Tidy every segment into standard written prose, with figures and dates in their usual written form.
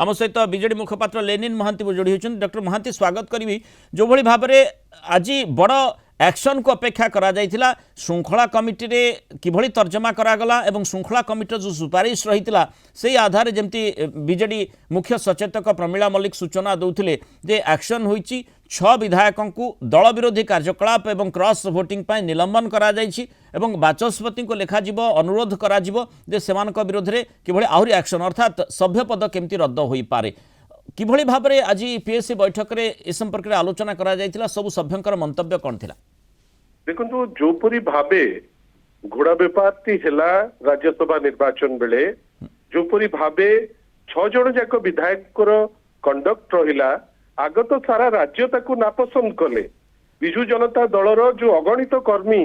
आम सहित BJD मुखपात्र Lenin Mahanti जोड़ी होती। डॉक्टर महांती स्वागत करी जो भली भाव में आज बड़ एक्शन को अपेक्षा करा जाइथिला श्रृंखला कमिटी रे किभली तर्जमा करागला एवं श्रृंखला कमिटी जो सुपारिश रही से आधार जमती बीजेडी मुख्य सचेतक प्रमीला मल्लिक सूचना दौले जे एक्शन होईची 6 विधायकों को दल विरोधी कार्यकलाप एवं क्रॉस भोटिंग पर निलंबन करा जाइछि एवं बाचस्पति को लेखा अनुरोध करा जे सेमानक विरोध में किभली आहुरी एक्शन अर्थात सभ्य पद केमती रद्द होई पारे किभली भाव में आज पीएससी बैठक रे ए संपर्क में आलोचना करा जाइथिला सबु सभ्यंकर मंतव्य कौन थिला देखो जोपरी भावे घोड़ा बेपार हेला राज्यसभा निर्वाचन बेले जोपरी भावे 6 जन जाक विधायक कंडक्ट रहिला आग तो सारा राज्य ताकू नापसंद कले विजु जनता दलर जो अगणित कर्मी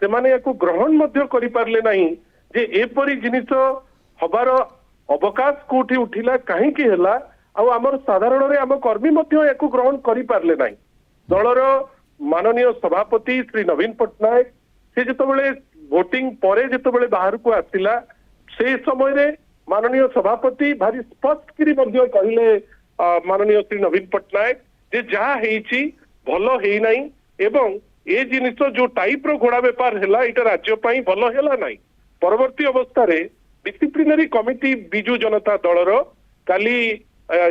से माने याकू ग्रहण मध्य करि पारले नहीं जे एपरी जिनिस हबार अवकाश कोठी उठिला काहे की हेला आ हमर साधारण रे हम कर्मी मध्य याकू ग्रहण करि पारले नहीं दलर माननीय सभापति श्री नवीन पट्टनायक से जितेबाला भोटिंग परे जितेबाला बाहर को आसिला से समय रे माननीय सभापति भारी स्पष्ट करी मध्य कहले माननीय श्री नवीन पट्टनायक जे जहा हेची भलो हेई नाही एवं ए जिनिस जो टाइप रो घोड़ा बेपार हेला इटा राज्य पई भलो हेला नाही परवर्ती अवस्था रे डिसिप्लिनरी कमिटी बिजू जनता दलर काली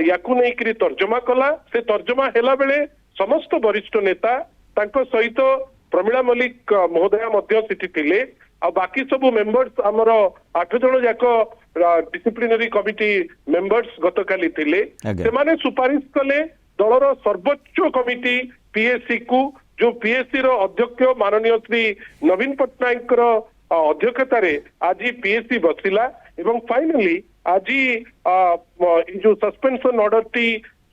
याकू नहीं करी तर्जमा कला से तर्जमा हेला बेले समस्त वरिष्ठ नेता तांको सहित प्रमीला मल्लिक महोदया मध्य सिटी थिले आ बाकी सब मेंबर्स हमर 8 जन जाक डिसिप्लिनरी कमिटी मेंबर्स गतकाली थिले से माने सुपारिश कले दलर सर्वोच्च कमिटी पीएससी को जो पीएससी रो अध्यक्ष माननीय श्री नवीन पट्टनायक अध्यक्षता रे आज पीएससी बसिला एवं फाइनली आज जो सस्पेंशन ऑर्डर टी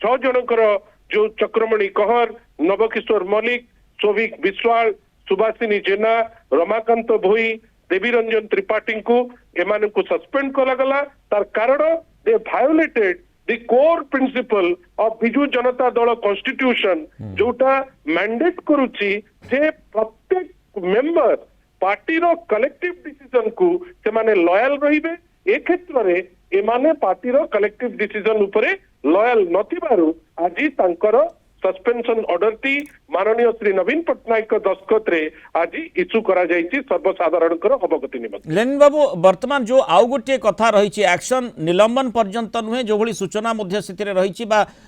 6 जनकर जो चक्रमणि कहर नवकिशोर मल्लिक सौभिक विश्वाल सुभाषिनी जेना रमाकांत भोई देवी रंजन त्रिपाठी को एमान को सस्पेंड करा गला तार कारण दे violated the core principle of Biju Janata Dal constitution जोटा मैंडेट करूची जे प्रत्येक मेंबर पार्टी रो कलेक्टिव डिसीजन को से माने लॉयल रहिबे ए क्षेत्र रे एमाने पार्टी रो कलेक्टिव डिसीजन उपरे लॉयल नथिबारु आज तांकर सस्पेंशन ऑर्डर टी माननीय श्री नवीन पट्टनायक दस्तखत रे आज इश्यू करा जायछि सर्वसाधारण अवगति निमंत्रण। लेनिन बाबू वर्तमान जो आउ गोटे कथा रही एक्शन निलंबन पर्यंत नुहे जो भली सूचना मध्य स्थिति रही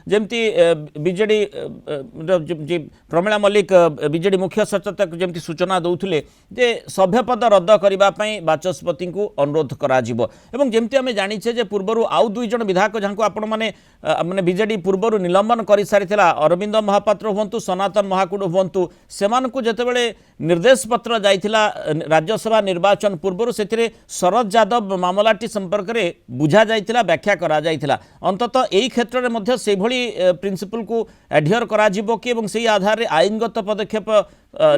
जेमती बीजेडी प्रमीला मल्लिक बीजेडी मुख्य सचेतक जेमती सूचना दौले जे सभ्य पद रद्द करने बाचस्पति को अनुरोध करा एवं जेमती आम जानिछे जे पूर्वर आउ 2 जन विधायक जहाँ आपण माने बीजेडी पूर्वर निलंबन कर सारी अरविंद महापात्र हूँ सनातन महाकुड़ हूँ से जितेबाला निर्देश पत्र जाइथिला राज्यसभा निर्वाचन पूर्व से शरद यादव मामलाटी संपर्क में बुझा जाइथिला व्याख्या करा जाइथिला अंततः यही क्षेत्र में से भली प्रिंसिपल को एडहियर करा जिवो कि एवं से आधार रे आईनगत पदक्षेप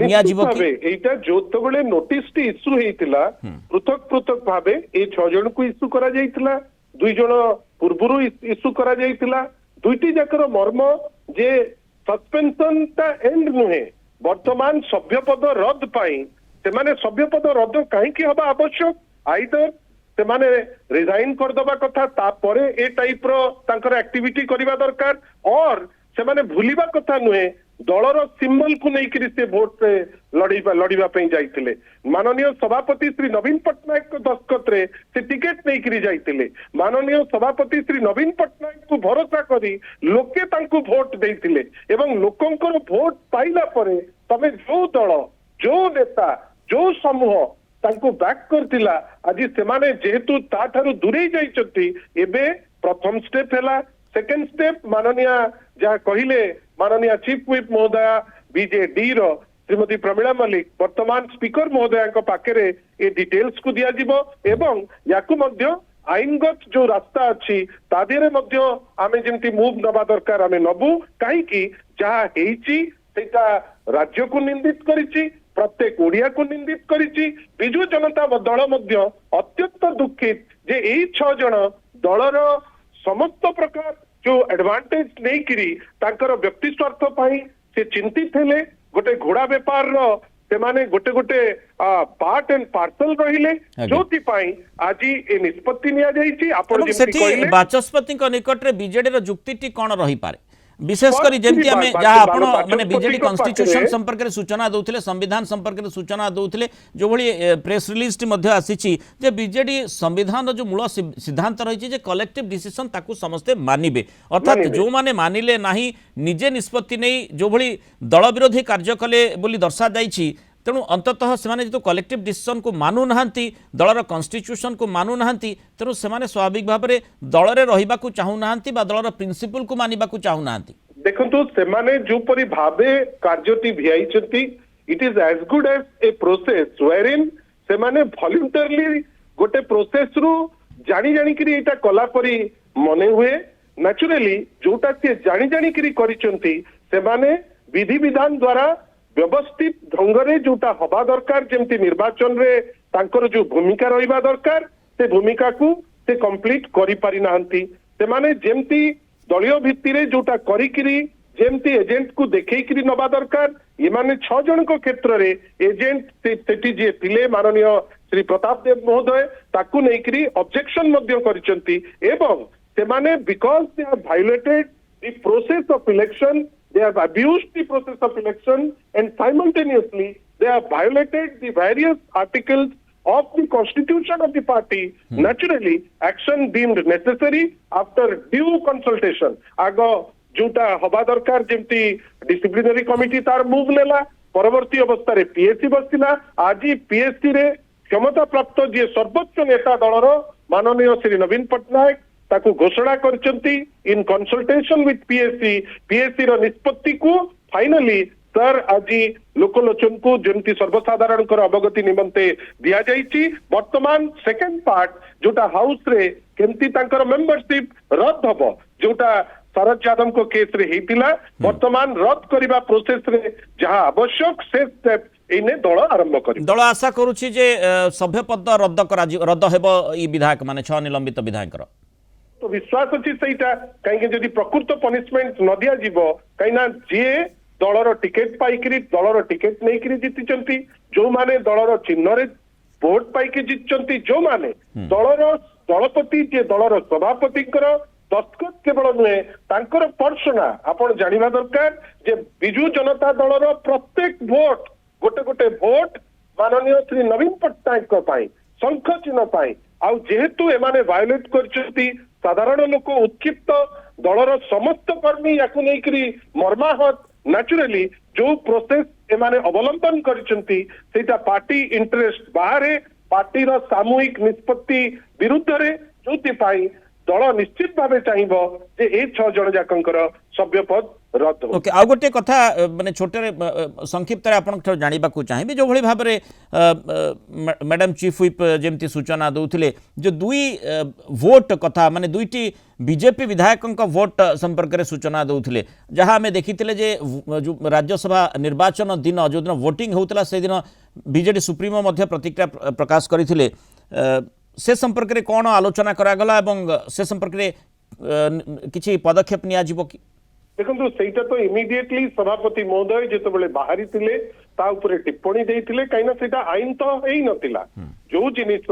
निया जिवो कि एटा जोतबेले नोटिस टी इश्यू हेतिला पृथक पृथक भाबे ए 6 जन को इश्यू करा जाइथिला 2 जन पूर्वरु इश्यू करा जाइथिला दुईटी जाकर मर्म जे सस्पेंशन ता एंड नुहे वर्तमान सभ्यपद रद्द पाई से माने सभ्यपद रद्द कहीं हवा आवश्यक आइदर से माने रिजाइन कर दबा कथा तापरे ए टाइप रो तांकर एक्टिविटी करिवा दरकार और से माने भूलिबा कथा नुहे दलर सिंबल को नहीं करी से वोट से लड़ीबा पे जाइथिले माननीय सभापति श्री नवीन पट्टनायक को दस्तखत रे से टिकेट नहीं करी जाइथिले माननीय सभापति श्री नवीन पट्टनायक को भरोसा करी लोके तांको वोट देइथिले एवं लोकंकर वोट पाइला परे तमे जो दल जो नेता जो समूह तांको बैक करथिला आज से माने जेहेतु ताठारु दूरे जाइचंती एबे प्रथम स्टेप हैला सेकेंड स्टेप माननीय जहाँ कहले माननीय चीफ व्हिप महोदया बीजेडी रो श्रीमती प्रमीला मल्लिक वर्तमान स्पीकर महोदया पाखे ये डिटेल्स को दिया जिवो एवं याकू मध्य आईनगत जो रास्ता अच्छी तादेरे मध्य आमे जेमती मूव नबा दरकार आमे नबु काहेकि जहाँ हेइची सेटा राज्य को निंदित करिची प्रत्येक ओडिया को निंदित करिची बिजू जनता दल मध्य अत्यंत दुखित जे एई 6 जन दलर समस्त प्रकार जो एडवांटेज नहीं करी तांकर व्यक्ति स्वार्थ पाई से चिंतित हेले गोटे घोड़ा बेपार रो ସେମାନେ ଗୋଟେ ଗୋଟେ ପାର୍ଟ एंड पार्सल रहिले जोति पाई आज ए निष्पत्ति निया जाईची आपण जेमति सेठी कहले बाचस्पति निकट रे बीजेडी रो जुक्तिटी कौन रही पारे विशेष करी जेमति आमे जहा आपण माने बीजेडी कॉन्स्टिट्यूशन संपर्क रे सूचना दउथिले संविधान संपर्क रे सूचना दउथिले जो भली प्रेस रिलीज टी मध्ये आसीची जे बीजेडी संविधान रो जो मूल सिद्धांत रही जे कलेक्टिव डिसीजन ताकू समस्ते मानिबे अर्थात जो माने मानिले नाही निजे निष्पत्ति नै जो भली दल विरोधी कार्य कले बोली दर्शा जाईची तेणु अंततः से जो कलेक्टिव डिसीजन को मानु नाहांती दलर कॉन्स्टिट्यूशन को मानु नाहांती तेणु से स्वाभाविक भाव में दल में रहिबा को चाहू नाहांती बा दलर प्रिंसिपल को मानिबा को चाहू नाहांती देखंतु सेमाने जो परि भाबे कार्यटी भियाइचंती it is as good as a process where in सेमाने वॉलंटरली गोटे प्रोसेस रु जानी जानी करी एटा कला परि मने हुए नेचुरली जोटा से जानी जानी करी करिचंती सेमाने विधि विधान द्वारा व्यवस्थित ढंग रे जोटा हवा दरकार जेमती निर्वाचन रे तांकर जो भूमिका रहिबा दरकार से भूमिका को से कंप्लीट करि पारि नाहंती से माने जेमती दलियो भित्ति रे जोटा करिकिरी जेमती एजेंट को देखैकिरी नबा दरकार ये माने 6 जन को क्षेत्र रे एजेंट सेठी जे थिले माननीय श्री प्रताप देव महोदय ताकू नेकिरी ऑब्जेक्शन मध्य करिसंती एवं से माने because they have violated the process of election. They have abused the process of election and simultaneously they have violated the various articles of the constitution of the party. Naturally, action deemed necessary after due consultation. आगो जोटा हवा दरकार जेमती disciplinary committee तार move लेला परवर्ती अवस्था रे PSC बसिला आज पीएससी रे क्षमता प्राप्त जे सर्वोच्च नेता दलर माननीय श्री नवीन पटनायक ताकू घोषणा करचंती इन कंसल्टेशन विथ पीएससी रो निष्पत्ति को फाइनली सर आज लोकलोचन को जेमती सर्वसाधारण अवगति निमंते दिया जाइची. वर्तमान सेकंड पार्ट जोटा हाउस रे केमती तांकर मेंबरशिप रद्द हबो जोटा शरद यादव को केस रे हेतिला वर्तमान रद्द करिबा प्रोसेस रे जहां आवश्यक से स्टेप एने दल आरंभ करी दल आशा करूची जे सभ्य पद रद्द हेबो ई विधायक माने 6 निलंबित विधायकर तो विश्वास अच्छी सहीटा कहीं जदि प्रकृत पनिशमेंट न दिया जीवो कहीं ना जे दलर टिकेट पाइकरी दलर टिकेट नहीं करी जीतिचंती जो माने दलर चिन्ह रे वोट पाइके जीतिचंती जो माने दलर दलपति जे दलर सभापति दस्तखत केवल नुहे तांकर पर्सना आपण जानिबा दरकार जे बिजू जनता दलर प्रत्येक वोट गोटे गोटे वोट माननीय श्री नवीन पटनायक को पाई शंख चिन्ह पाई आउ जेहेतु एमाने वायोलेट करचंती साधारण लोक उत्क्षिप्त दलर समस्त कर्मी या नहीं मर्माहत नेचुरली जो प्रोसेस एमाने अवलंबन करचंती सेटा पार्टी इंटरेस्ट बाहर पार्टी रो सामूहिक निष्पत्ति विरुद्ध रे जोति पाई दल निश्चित भावे चाहिबो जे ए 6 जन जाकंकर सभ्य पद रद्द हो. ओके आ गोटे कथा माने छोटे संक्षिप्त रे आपन जानिबा को चाहिबे जो भली भाबे रे मैडम चीफ व्हिप जेमती सूचना दउथिले जो दुई वोट कथा माने दुईटी बीजेपी विधायकन का वोट संपर्क रे सूचना दउथिले जहां हमें देखिथिले जे जो राज्यसभा निर्वाचन दिन जो दिन वोटिंग होतला से दिन बीजेडी सुप्रीमो मध्य प्रतिक्रिया प्रकाश करिथिले से संपर्क रे कौन आलोचना करा गला एवं से संपर्क रे किछि पदक्षेप निया जिवो कि देखो सेटा तो इमिडिएटली सभापति महोदय जेतबेले बाहरी थिले ता ऊपर टिप्पणी देइथिले काइना सेटा आईन तो हेई नथिला जो जिनिस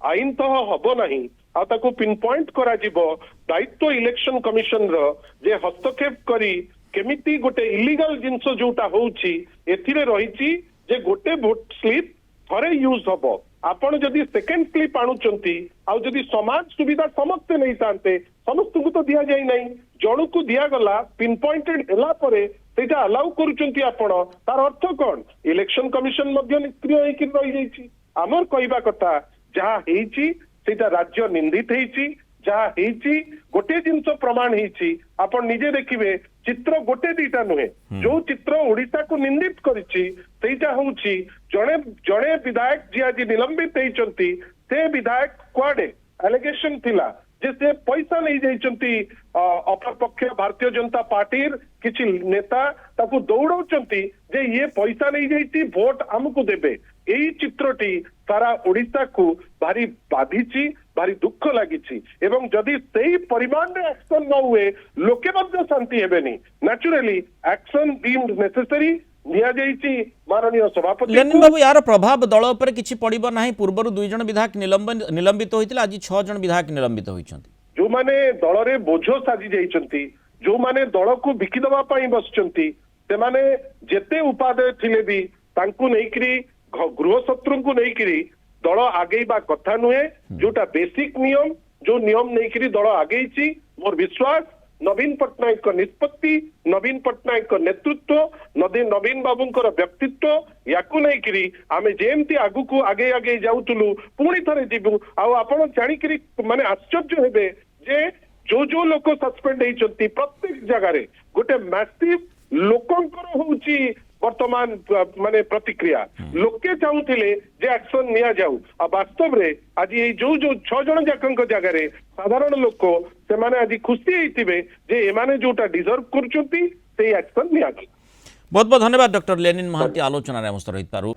आईन तो हबो नाही आ ताको पिन पॉइंट करा जिवो दायित्व इलेक्शन कमिशन रो जे हस्तक्षेप करी केमिति गोटे इलीगल जिंस जोटा होउची एथिरे रहिची जे गोटे वोट स्लिप थरे यूज हबो आपण जदि सेकेंड स्लिप आणुचंती आ जदि समाज सुविधा समस्त नहीं तांते समस्त को तो दिया जाई नहीं जणु को दिया गला पिन पॉइंटेड हला परे सेटा अलाउ करूचंती आपण तार अर्थ कोन इलेक्शन कमिशन मध्य निष्क्रिय होई कि रहि जाईची हमर कहबा कथा जहा हेची सेटा राज्य निंदित हेची जहा हेची गोटे जिंस प्रमाण हेची आपण निजे देखिबे चित्र गोटे दीटा नुहे जो चित्र ओडिशा को निंदित करिछि सेटा होउची जणे जणे विधायक जी आज निलंबित हेचंती से विधायक क्वाडे एलिगेशन थिला जे से पैसा नहीं जाइचंती अपर पक्ष भारतीय जनता पार्टी किछि नेता ताकू दौड़ौचंती जे ये पैसा नहीं जाइछि वोट हमकु देबे एई चित्रटी सारा ओडिशा को भारी बाधिची ଭାରି ଦୁଃଖ ଲାଗିଛି ଏବଂ ଯଦି ସେଇ ପରିମାଣରେ ଆକ୍ସନ ନ ହୁଏ ଲୋକେ ମଧ୍ୟ ଶାନ୍ତି ହେବେନି। ନ୍ୟାଚୁରାଲି ଆକ୍ସନ ଡିମ୍ଡ ନେସେସରି ନିଆଯାଇଛି ମାननीय सभापति लेनिन बाबू यार प्रभाव दल उपर किछि पड़िबो नाही। पूर्वरु 2 जण विधायक निलंबित होइतिला, आज 6 जण विधायक निलंबित होइछन्ति। जो माने दल रे बोझ साजी जाइछन्ति, जो माने दल को बिकी दबा पई बसछन्ति, से माने जेते उपादेय थिले भी तांकु नेइकरी गृह शत्रु को नेइकरी दल आगेबा कथा नुहे। जोटा बेसिक नियम जो नियम नेइकरी दल आगेइछि, मोर विश्वास नवीन पट्टनायक को निष्पत्ति, नवीन पट्टनायक को नेतृत्व, नवीन बाबूंकर व्यक्तित्व याकु नेइकरी आमे जेमती आगु को आगे आगे जाउतुलु पुणी थरे जीवु। आ आपण जानिकरी माने आश्चर्य हेबे जे जो लोक सस्पेंड हेइचंती प्रत्येक जगह रे गोटे मैसिव लोकंकर होउची वर्तमान माने प्रतिक्रिया। लोके चाहूथिले जे एक्शन निया जाऊ, आ वास्तव रे आज ये जो 6 जण जाकंक जगह रे साधारण लोक से माने आज खुशी हेतिबे जे एमाने जोटा डिजर्व करचंती से एक्शन निया। बहुत बहुत धन्यवाद डॉक्टर लेनिन महांती आलोचना रे हमस्त रहित पारु।